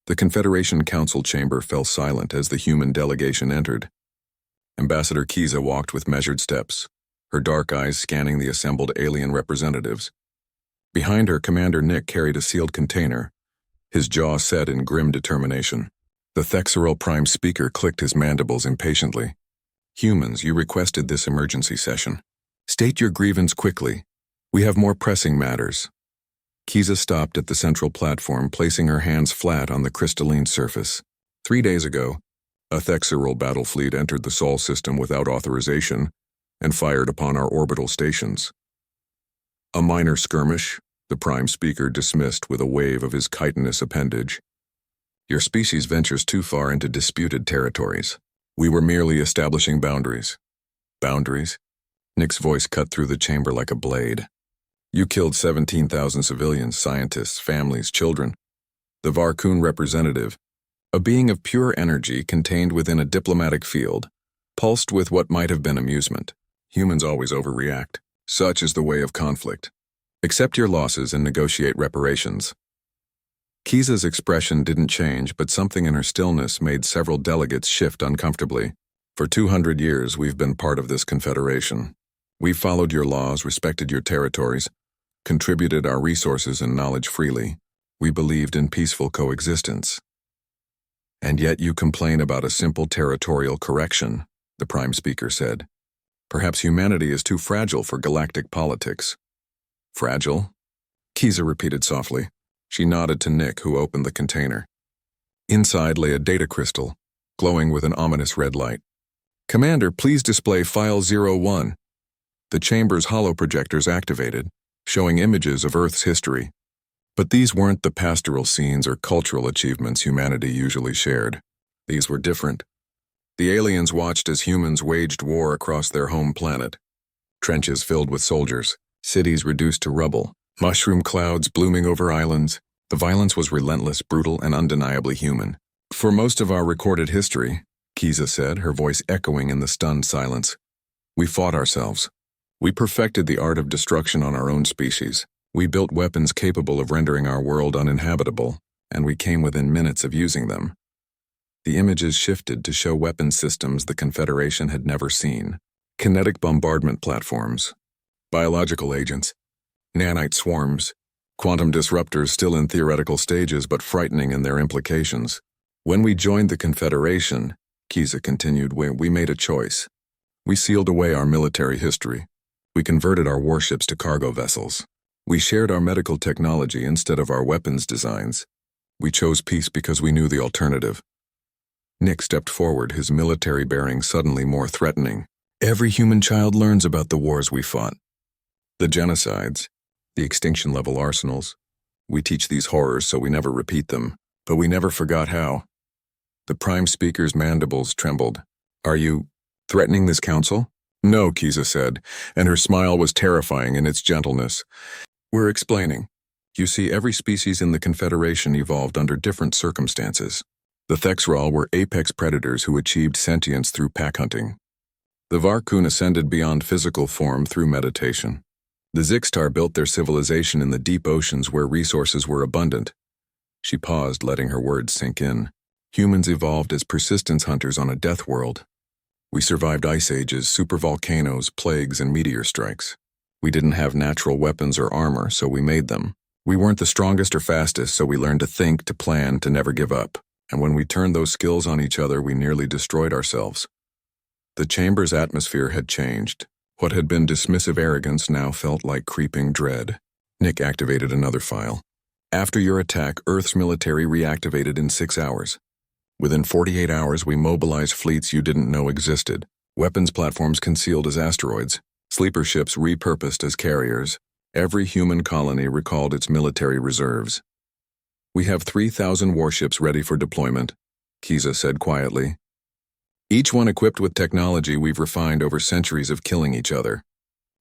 The Confederation Council chamber fell silent as the human delegation entered. Ambassador Kiza walked with measured steps, her dark eyes scanning the assembled alien representatives. Behind her, Commander Nick carried a sealed container, his jaw set in grim determination. The Thexeral Prime Speaker clicked his mandibles impatiently. "Humans, you requested this emergency session. State your grievance quickly. We have more pressing matters." Kiza stopped at the central platform, placing her hands flat on the crystalline surface. 3 days ago, a Thexeral battle fleet entered the Sol system without authorization and fired upon our orbital stations. A minor skirmish, the Prime Speaker dismissed with a wave of his chitinous appendage. Your species ventures too far into disputed territories. We were merely establishing boundaries. Boundaries? Nick's voice cut through the chamber like a blade. You killed 17,000 civilians, scientists, families, children. The Varkun representative, a being of pure energy contained within a diplomatic field, pulsed with what might have been amusement. Humans always overreact. Such is the way of conflict. Accept your losses and negotiate reparations. Kiza's expression didn't change, but something in her stillness made several delegates shift uncomfortably. For 200 years, we've been part of this confederation. We've followed your laws, respected your territories, contributed our resources and knowledge freely. We believed in peaceful coexistence. And yet you complain about a simple territorial correction, the Prime Speaker said. Perhaps humanity is too fragile for galactic politics. Fragile? Kiza repeated softly. She nodded to Nick, who opened the container. Inside lay a data crystal, glowing with an ominous red light. "Commander, please display File 01. The chamber's holoprojectors activated, showing images of Earth's history. But these weren't the pastoral scenes or cultural achievements humanity usually shared. These were different. The aliens watched as humans waged war across their home planet. Trenches filled with soldiers, cities reduced to rubble, mushroom clouds blooming over islands. The violence was relentless, brutal, and undeniably human. For most of our recorded history, Kiza said, her voice echoing in the stunned silence, we fought ourselves. We perfected the art of destruction on our own species. We built weapons capable of rendering our world uninhabitable, and we came within minutes of using them. The images shifted to show weapon systems the Confederation had never seen. Kinetic bombardment platforms, biological agents, nanite swarms, quantum disruptors still in theoretical stages but frightening in their implications. When we joined the Confederation, Kiza continued, we made a choice. We sealed away our military history. We converted our warships to cargo vessels. We shared our medical technology instead of our weapons designs. We chose peace because we knew the alternative. Nick stepped forward, his military bearing suddenly more threatening. Every human child learns about the wars we fought. The genocides, the extinction-level arsenals. We teach these horrors so we never repeat them, but we never forgot how. The Prime Speaker's mandibles trembled. Are you threatening this council? No, Kiza said, and her smile was terrifying in its gentleness. We're explaining. You see, every species in the Confederation evolved under different circumstances. The Thexeral were apex predators who achieved sentience through pack hunting. The Varkun ascended beyond physical form through meditation. The Zixtar built their civilization in the deep oceans where resources were abundant. She paused, letting her words sink in. Humans evolved as persistence hunters on a death world. We survived ice ages, supervolcanoes, plagues, and meteor strikes. We didn't have natural weapons or armor, so we made them. We weren't the strongest or fastest, so we learned to think, to plan, to never give up. And when we turned those skills on each other, we nearly destroyed ourselves. The chamber's atmosphere had changed. What had been dismissive arrogance now felt like creeping dread. Nick activated another file. After your attack, Earth's military reactivated in 6 hours. Within 48 hours, we mobilized fleets you didn't know existed, weapons platforms concealed as asteroids, sleeper ships repurposed as carriers. Every human colony recalled its military reserves. We have 3,000 warships ready for deployment, Kiza said quietly. Each one equipped with technology we've refined over centuries of killing each other.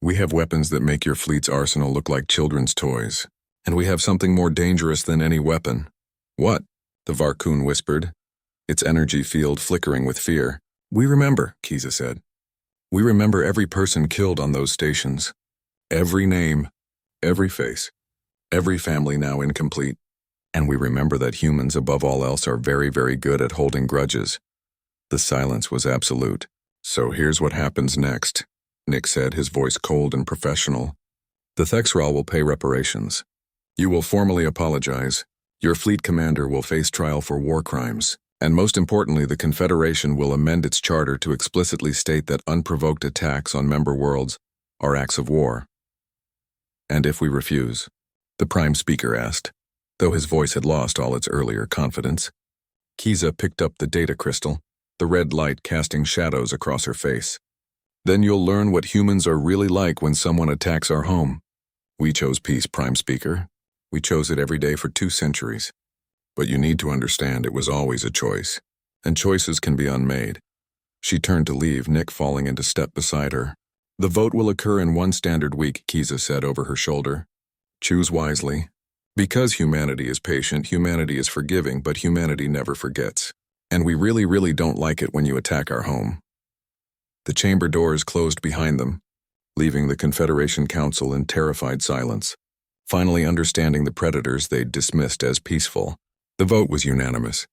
We have weapons that make your fleet's arsenal look like children's toys. And we have something more dangerous than any weapon. What? The Varkun whispered, its energy field flickering with fear. We remember, Kiza said. We remember every person killed on those stations. Every name, every face, every family now incomplete. And we remember that humans, above all else, are very, very good at holding grudges. The silence was absolute. So here's what happens next, Nick said, his voice cold and professional. The Thexral will pay reparations. You will formally apologize. Your fleet commander will face trial for war crimes. And most importantly, the Confederation will amend its charter to explicitly state that unprovoked attacks on member worlds are acts of war. And if we refuse? The Prime Speaker asked, though his voice had lost all its earlier confidence. Kiza picked up the data crystal, the red light casting shadows across her face. Then you'll learn what humans are really like when someone attacks our home. We chose peace, Prime Speaker. We chose it every day for 2 centuries. But you need to understand it was always a choice, and choices can be unmade. She turned to leave, Nick falling into step beside her. The vote will occur in 1 standard week, Kiza said over her shoulder. Choose wisely. Because humanity is patient, humanity is forgiving, but humanity never forgets. And we really, really don't like it when you attack our home. The chamber doors closed behind them, leaving the Confederation Council in terrified silence. Finally understanding the predators they'd dismissed as peaceful, the vote was unanimous.